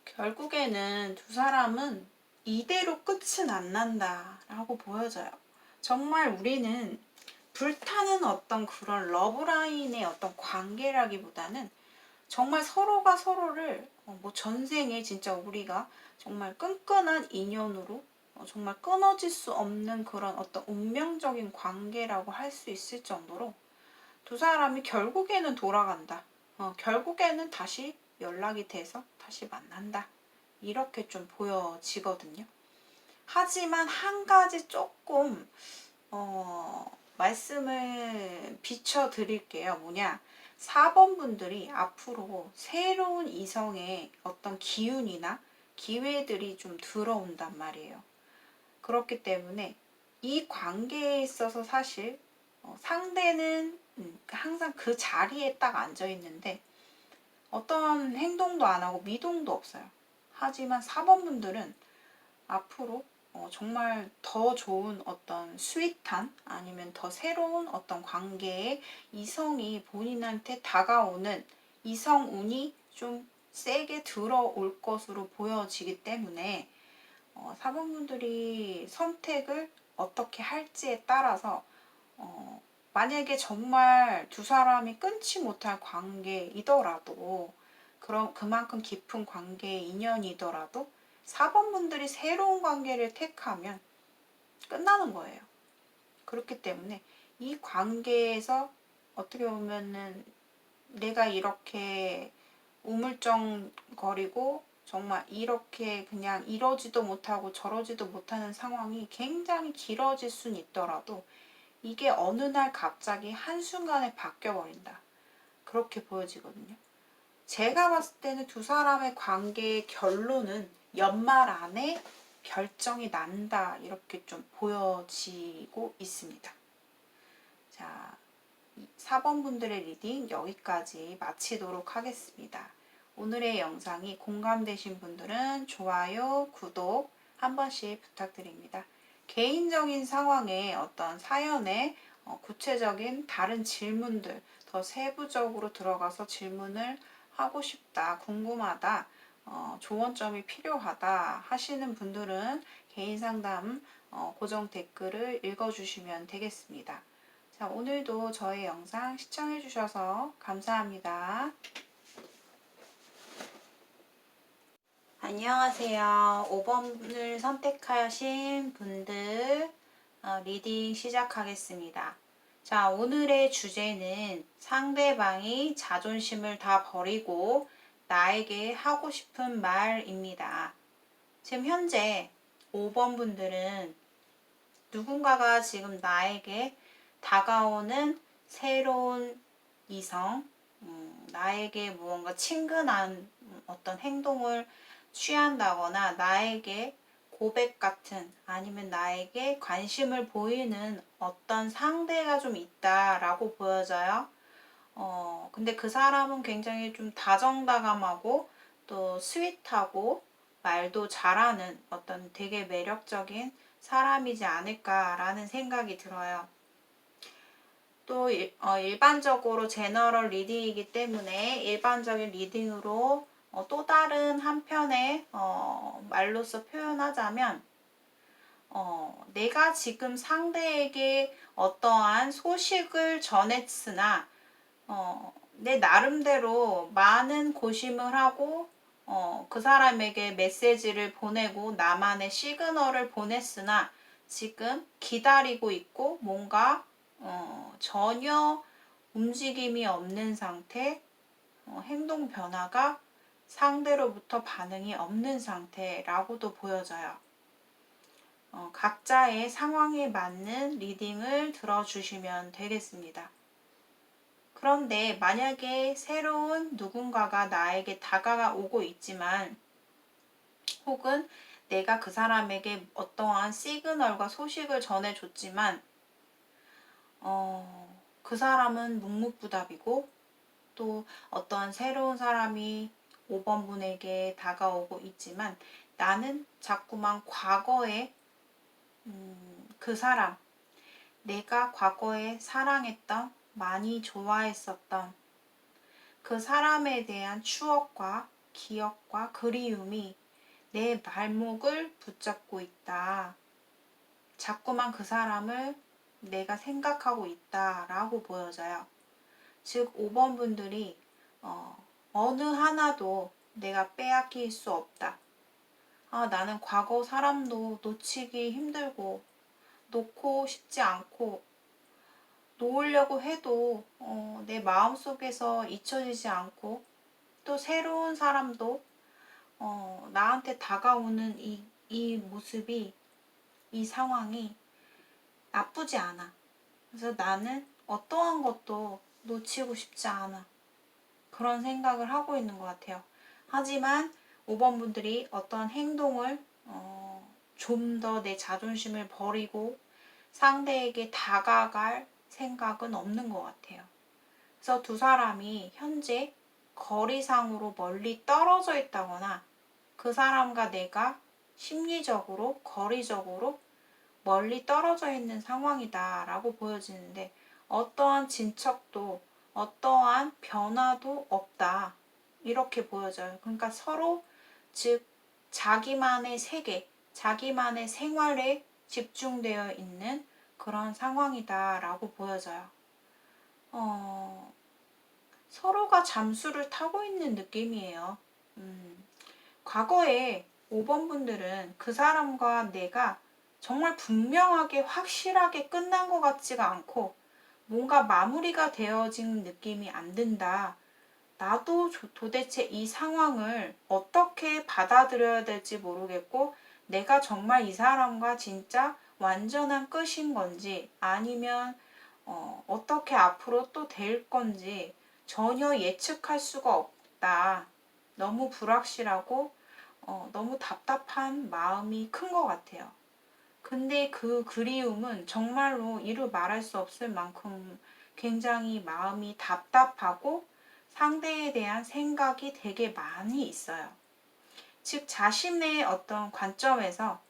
결국에는 두 사람은 이대로 끝은 안 난다 라고 보여져요. 정말 우리는 불타는 어떤 그런 러브라인의 어떤 관계라기보다는 정말 서로가 서로를 뭐 전생에 진짜 우리가 정말 끈끈한 인연으로 정말 끊어질 수 없는 그런 어떤 운명적인 관계라고 할 수 있을 정도로 두 사람이 결국에는 돌아간다. 결국에는 다시 연락이 돼서 다시 만난다. 이렇게 좀 보여지거든요. 하지만 한 가지 조금 말씀을 비춰드릴게요. 뭐냐, 4번 분들이 앞으로 새로운 이성의 어떤 기운이나 기회들이 좀 들어온단 말이에요. 그렇기 때문에 이 관계에 있어서 사실 상대는 항상 그 자리에 딱 앉아 있는데 어떤 행동도 안 하고 미동도 없어요. 하지만 4번 분들은 앞으로 정말 더 좋은 어떤 스윗한, 아니면 더 새로운 어떤 관계에 이성이 본인한테 다가오는 이성운이 좀 세게 들어올 것으로 보여지기 때문에 4번분들이 선택을 어떻게 할지에 따라서 만약에 정말 두 사람이 끊지 못할 관계이더라도, 그럼 그만큼 깊은 관계의 인연이더라도 4번분들이 새로운 관계를 택하면 끝나는 거예요. 그렇기 때문에 이 관계에서 어떻게 보면은 내가 이렇게 우물쩡거리고 정말 이렇게 그냥 이러지도 못하고 저러지도 못하는 상황이 굉장히 길어질 순 있더라도 이게 어느 날 갑자기 한순간에 바뀌어버린다. 그렇게 보여지거든요. 제가 봤을 때는 두 사람의 관계의 결론은 연말 안에 결정이 난다. 이렇게 좀 보여지고 있습니다. 자, 4번 분들의 리딩 여기까지 마치도록 하겠습니다. 오늘의 영상이 공감되신 분들은 좋아요, 구독 한 번씩 부탁드립니다. 개인적인 상황에 어떤 사연에 구체적인 다른 질문들, 더 세부적으로 들어가서 질문을 하고 싶다, 궁금하다, 조언점이 필요하다 하시는 분들은 개인 상담 고정 댓글을 읽어주시면 되겠습니다. 자, 오늘도 저의 영상 시청해주셔서 감사합니다. 안녕하세요. 5번을 선택하신 분들 리딩 시작하겠습니다. 자, 오늘의 주제는 상대방이 자존심을 다 버리고 나에게 하고 싶은 말입니다. 지금 현재 5번 분들은 누군가가 지금 나에게 다가오는 새로운 이성, 나에게 무언가 친근한 어떤 행동을 취한다거나 나에게 고백 같은, 아니면 나에게 관심을 보이는 어떤 상대가 좀 있다라고 보여져요. 근데 그 사람은 굉장히 좀 다정다감하고 또 스윗하고 말도 잘하는 어떤 되게 매력적인 사람이지 않을까라는 생각이 들어요. 또 일반적으로 제너럴 리딩이기 때문에 일반적인 리딩으로 또 다른 한편의 말로서 표현하자면 내가 지금 상대에게 어떠한 소식을 전했으나 내 나름대로 많은 고심을 하고 그 사람에게 메시지를 보내고 나만의 시그널을 보냈으나 지금 기다리고 있고 뭔가 전혀 움직임이 없는 상태, 행동 변화가 상대로부터 반응이 없는 상태라고도 보여져요. 각자의 상황에 맞는 리딩을 들어주시면 되겠습니다. 그런데 만약에 새로운 누군가가 나에게 다가오고 있지만 혹은 내가 그 사람에게 어떠한 시그널과 소식을 전해줬지만 그 사람은 묵묵부답이고 또 어떠한 새로운 사람이 5번 분에게 다가오고 있지만 나는 자꾸만 과거에 그 사람, 내가 과거에 사랑했던, 많이 좋아했었던 그 사람에 대한 추억과 기억과 그리움이 내 발목을 붙잡고 있다. 자꾸만 그 사람을 내가 생각하고 있다라고 보여져요. 즉 5번 분들이 어느 하나도 내가 빼앗길 수 없다. 나는 과거 사람도 놓치기 힘들고 놓고 싶지 않고 놓으려고 해도 내 마음속에서 잊혀지지 않고 또 새로운 사람도 나한테 다가오는 이 모습이 이 상황이 나쁘지 않아. 그래서 나는 어떠한 것도 놓치고 싶지 않아. 그런 생각을 하고 있는 것 같아요. 하지만 5번 분들이 어떤 행동을 좀 더 내 자존심을 버리고 상대에게 다가갈 생각은 없는 것 같아요. 그래서 두 사람이 현재 거리상으로 멀리 떨어져 있다거나 그 사람과 내가 심리적으로, 거리적으로 멀리 떨어져 있는 상황이다 라고 보여지는데 어떠한 진척도 어떠한 변화도 없다 이렇게 보여져요. 그러니까 서로 즉 자기만의 세계, 자기만의 생활에 집중되어 있는 그런 상황이다 라고 보여져요. 서로가 잠수를 타고 있는 느낌이에요. 과거에 5번 분들은 그 사람과 내가 정말 분명하게 확실하게 끝난 것 같지가 않고 뭔가 마무리가 되어진 느낌이 안 든다. 나도 도대체 이 상황을 어떻게 받아들여야 될지 모르겠고 내가 정말 이 사람과 진짜 완전한 끝인 건지 아니면 어떻게 앞으로 또 될 건지 전혀 예측할 수가 없다. 너무 불확실하고 너무 답답한 마음이 큰 것 같아요. 근데 그 그리움은 정말로 이루 말할 수 없을 만큼 굉장히 마음이 답답하고 상대에 대한 생각이 되게 많이 있어요. 즉 자신의 어떤 관점에서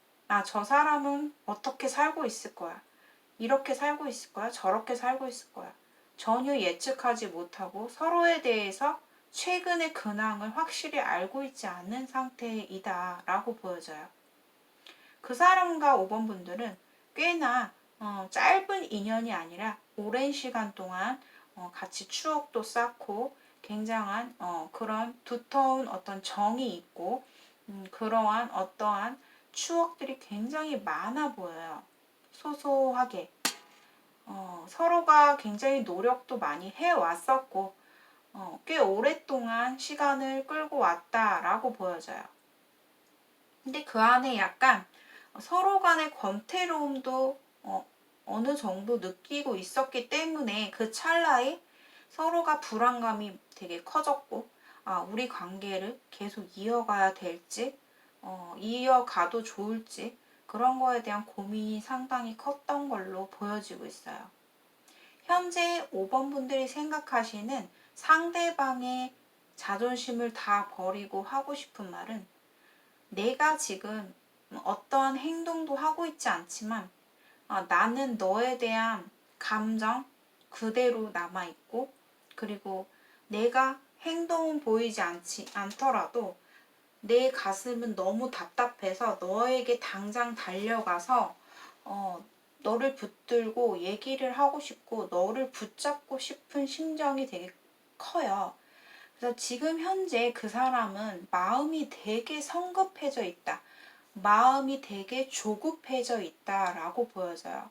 저 사람은 어떻게 살고 있을 거야. 이렇게 살고 있을 거야. 저렇게 살고 있을 거야. 전혀 예측하지 못하고 서로에 대해서 최근의 근황을 확실히 알고 있지 않은 상태이다 라고 보여져요. 그 사람과 5번 분들은 꽤나 짧은 인연이 아니라 오랜 시간 동안 같이 추억도 쌓고 굉장한 그런 두터운 어떤 정이 있고 그러한 어떠한 추억들이 굉장히 많아 보여요. 소소하게 서로가 굉장히 노력도 많이 해왔었고 꽤 오랫동안 시간을 끌고 왔다라고 보여져요. 근데 그 안에 약간 서로 간의 권태로움도 어느 정도 느끼고 있었기 때문에 그 찰나에 서로가 불안감이 되게 커졌고 우리 관계를 계속 이어가야 될지 이어가도 좋을지 그런 거에 대한 고민이 상당히 컸던 걸로 보여지고 있어요. 현재 5번 분들이 생각하시는 상대방의 자존심을 다 버리고 하고 싶은 말은 내가 지금 어떠한 행동도 하고 있지 않지만 나는 너에 대한 감정 그대로 남아있고 그리고 내가 행동은 보이지 않더라도 내 가슴은 너무 답답해서 너에게 당장 달려가서 너를 붙들고 얘기를 하고 싶고 너를 붙잡고 싶은 심정이 되게 커요. 그래서 지금 현재 그 사람은 마음이 되게 성급해져 있다. 마음이 되게 조급해져 있다라고 보여져요.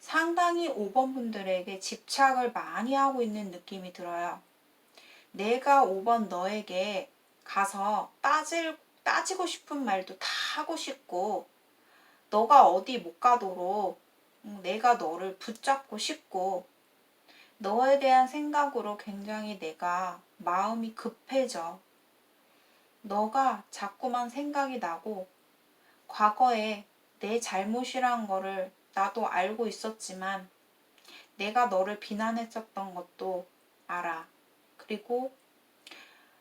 상당히 5번 분들에게 집착을 많이 하고 있는 느낌이 들어요. 내가 5번 너에게 가서 따지고 싶은 말도 다 하고 싶고, 너가 어디 못 가도록 내가 너를 붙잡고 싶고, 너에 대한 생각으로 굉장히 내가 마음이 급해져. 너가 자꾸만 생각이 나고, 과거에 내 잘못이란 거를 나도 알고 있었지만, 내가 너를 비난했었던 것도 알아. 그리고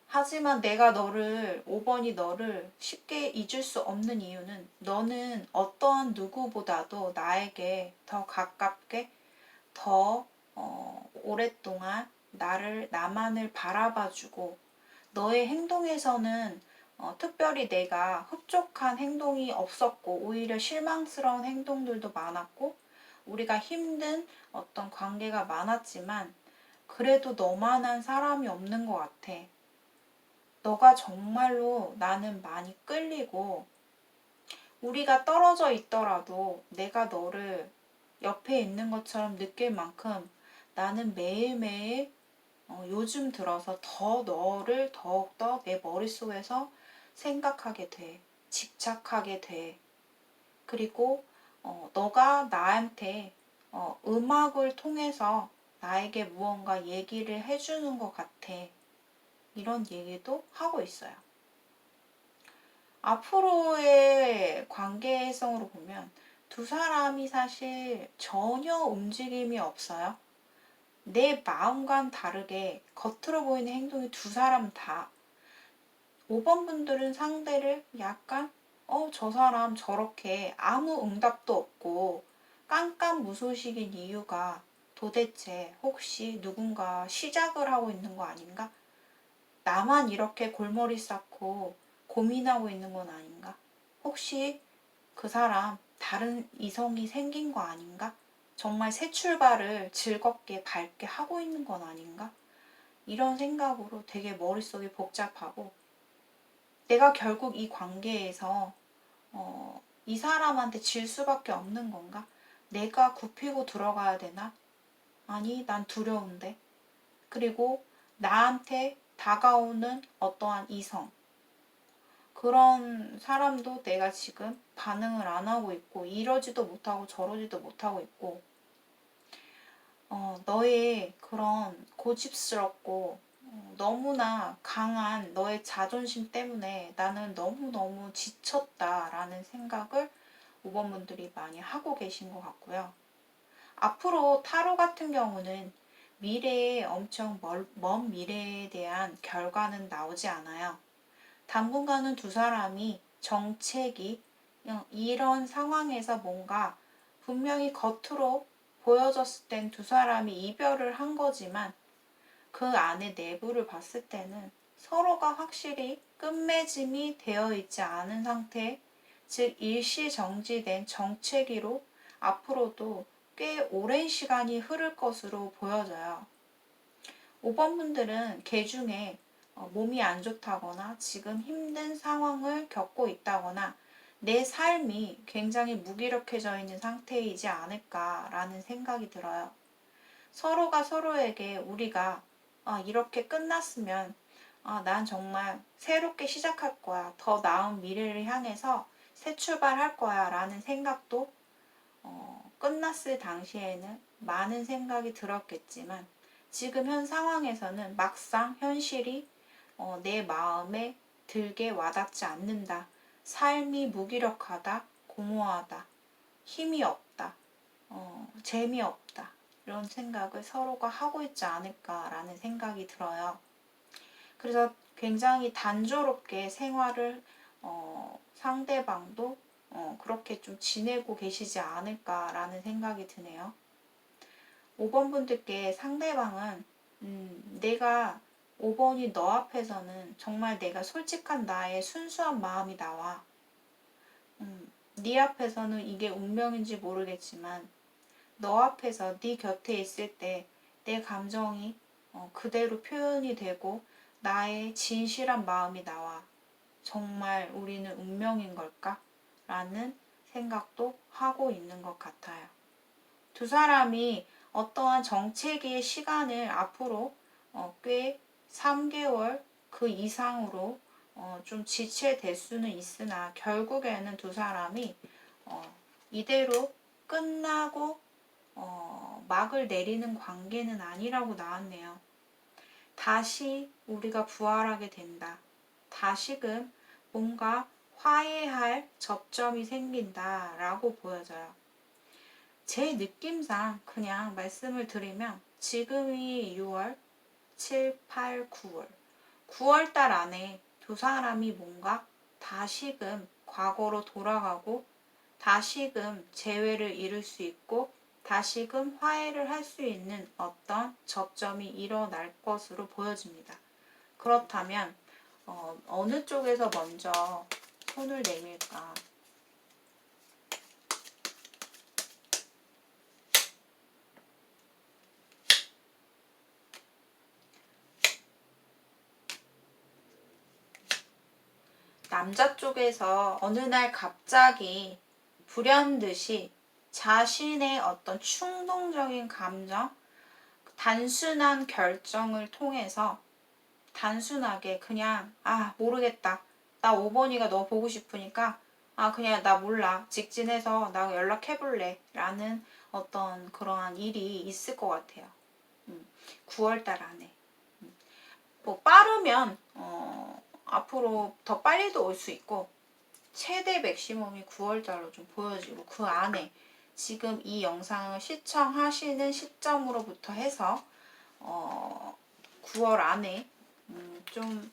하지만 내가 5번이 너를 쉽게 잊을 수 없는 이유는, 너는 어떠한 누구보다도 나에게 더 가깝게, 더 오랫동안 나만을 바라봐주고, 너의 행동에서는 특별히 내가 흡족한 행동이 없었고, 오히려 실망스러운 행동들도 많았고, 우리가 힘든 어떤 관계가 많았지만, 그래도 너만한 사람이 없는 것 같아. 너가 정말로 나는 많이 끌리고, 우리가 떨어져 있더라도 내가 너를 옆에 있는 것처럼 느낄 만큼 나는 매일매일 요즘 들어서 더 너를 더욱더 내 머릿속에서 생각하게 돼. 집착하게 돼. 그리고 너가 나한테 음악을 통해서 나에게 무언가 얘기를 해주는 것 같아. 이런 얘기도 하고 있어요. 앞으로의 관계성으로 보면 두 사람이 사실 전혀 움직임이 없어요. 내 마음과는 다르게 겉으로 보이는 행동이 두 사람 다. 5번 분들은 상대를 약간 저 사람 저렇게 아무 응답도 없고 깜깜무소식인 이유가 도대체 혹시 누군가 시작을 하고 있는 거 아닌가? 나만 이렇게 골머리 쌓고 고민하고 있는 건 아닌가? 혹시 그 사람 다른 이성이 생긴 거 아닌가? 정말 새 출발을 즐겁게 밝게 하고 있는 건 아닌가? 이런 생각으로 되게 머릿속이 복잡하고, 내가 결국 이 관계에서 이 사람한테 질 수밖에 없는 건가? 내가 굽히고 들어가야 되나? 아니, 난 두려운데. 그리고 나한테 다가오는 어떠한 이성, 그런 사람도 내가 지금 반응을 안 하고 있고, 이러지도 못하고 저러지도 못하고 있고, 너의 그런 고집스럽고 너무나 강한 너의 자존심 때문에 나는 너무너무 지쳤다라는 생각을 5번 분들이 많이 하고 계신 것 같고요. 앞으로 타로 같은 경우는 미래에 엄청 먼 미래에 대한 결과는 나오지 않아요. 당분간은 두 사람이 정책이 이런 상황에서 뭔가 분명히 겉으로 보여졌을 땐 두 사람이 이별을 한 거지만, 그 안에 내부를 봤을 때는 서로가 확실히 끝맺음이 되어 있지 않은 상태, 즉 일시정지된 정체기로 앞으로도 꽤 오랜 시간이 흐를 것으로 보여져요. 5번 분들은 개중에 몸이 안 좋다거나 지금 힘든 상황을 겪고 있다거나 내 삶이 굉장히 무기력해져 있는 상태이지 않을까라는 생각이 들어요. 서로가 서로에게 우리가 이렇게 끝났으면 난 정말 새롭게 시작할 거야. 더 나은 미래를 향해서 새 출발할 거야 라는 생각도 끝났을 당시에는 많은 생각이 들었겠지만, 지금 현 상황에서는 막상 현실이 내 마음에 들게 와닿지 않는다. 삶이 무기력하다, 공허하다, 힘이 없다, 재미없다. 이런 생각을 서로가 하고 있지 않을까라는 생각이 들어요. 그래서 굉장히 단조롭게 생활을 상대방도 그렇게 좀 지내고 계시지 않을까라는 생각이 드네요. 5번 분들께 상대방은 내가 5번이 너 앞에서는 정말 내가 솔직한 나의 순수한 마음이 나와. 네 앞에서는 이게 운명인지 모르겠지만 너 앞에서 네 곁에 있을 때 내 감정이 그대로 표현이 되고 나의 진실한 마음이 나와. 정말 우리는 운명인 걸까? 라는 생각도 하고 있는 것 같아요. 두 사람이 어떠한 정체기의 시간을 앞으로 꽤 3개월 그 이상으로 좀 지체될 수는 있으나 결국에는 두 사람이 이대로 끝나고 막을 내리는 관계는 아니라고 나왔네요. 다시 우리가 부활하게 된다. 다시금 뭔가 화해할 접점이 생긴다라고 보여져요. 제 느낌상 그냥 말씀을 드리면 지금이 6월, 7, 8, 9월 9월 달 안에 두 사람이 뭔가 다시금 과거로 돌아가고 다시금 재회를 이룰 수 있고 다시금 화해를 할 수 있는 어떤 접점이 일어날 것으로 보여집니다. 그렇다면 어느 쪽에서 먼저 손을 내밀까? 남자 쪽에서 어느 날 갑자기 불현듯이 자신의 어떤 충동적인 감정, 단순한 결정을 통해서 단순하게 그냥 모르겠다. 나 5번이가 너 보고 싶으니까 그냥 나 몰라. 직진해서 나 연락해볼래. 라는 어떤 그러한 일이 있을 것 같아요. 9월달 안에. 뭐 빠르면 앞으로 더 빨리도 올 수 있고 최대 맥시멈이 9월달로 좀 보여지고 그 안에 지금 이 영상을 시청하시는 시점으로부터 해서 9월 안에 좀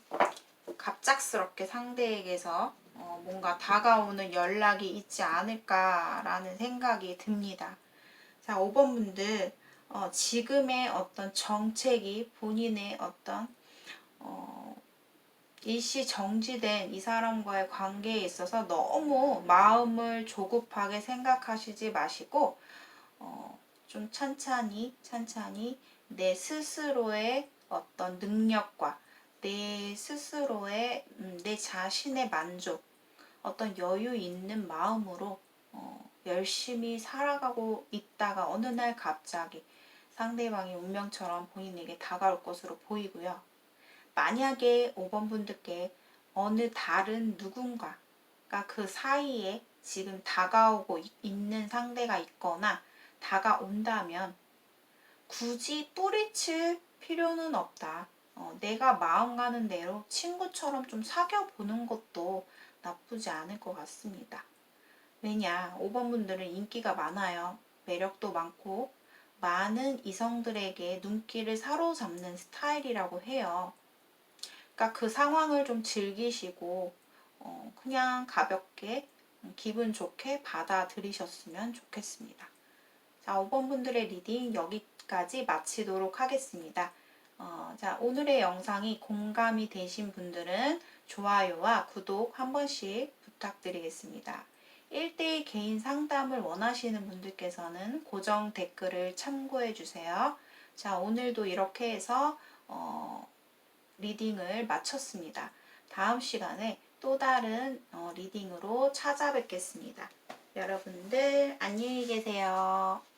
갑작스럽게 상대에게서 뭔가 다가오는 연락이 있지 않을까라는 생각이 듭니다. 자, 5번 분들 지금의 어떤 정책이 본인의 어떤 일시 정지된 이 사람과의 관계에 있어서 너무 마음을 조급하게 생각하시지 마시고 좀 천천히 내 스스로의 어떤 능력과 내 스스로의 내 자신의 만족, 어떤 여유 있는 마음으로 열심히 살아가고 있다가 어느 날 갑자기 상대방이 운명처럼 본인에게 다가올 것으로 보이고요. 만약에 5번 분들께 어느 다른 누군가가 그 사이에 지금 다가오고 있는 상대가 있거나 다가온다면 굳이 뿌리칠 필요는 없다. 내가 마음 가는 대로 친구처럼 좀 사귀어보는 것도 나쁘지 않을 것 같습니다. 왜냐, 5번 분들은 인기가 많아요. 매력도 많고 많은 이성들에게 눈길을 사로잡는 스타일이라고 해요. 그러니까 그 상황을 좀 즐기시고 그냥 가볍게 기분 좋게 받아들이셨으면 좋겠습니다. 자, 5번 분들의 리딩 여기까지 마치도록 하겠습니다. 자, 오늘의 영상이 공감이 되신 분들은 좋아요와 구독 한 번씩 부탁드리겠습니다. 1대1 개인 상담을 원하시는 분들께서는 고정 댓글을 참고해 주세요. 자, 오늘도 이렇게 해서 리딩을 마쳤습니다. 다음 시간에 또 다른 리딩으로 찾아뵙겠습니다. 여러분들 안녕히 계세요.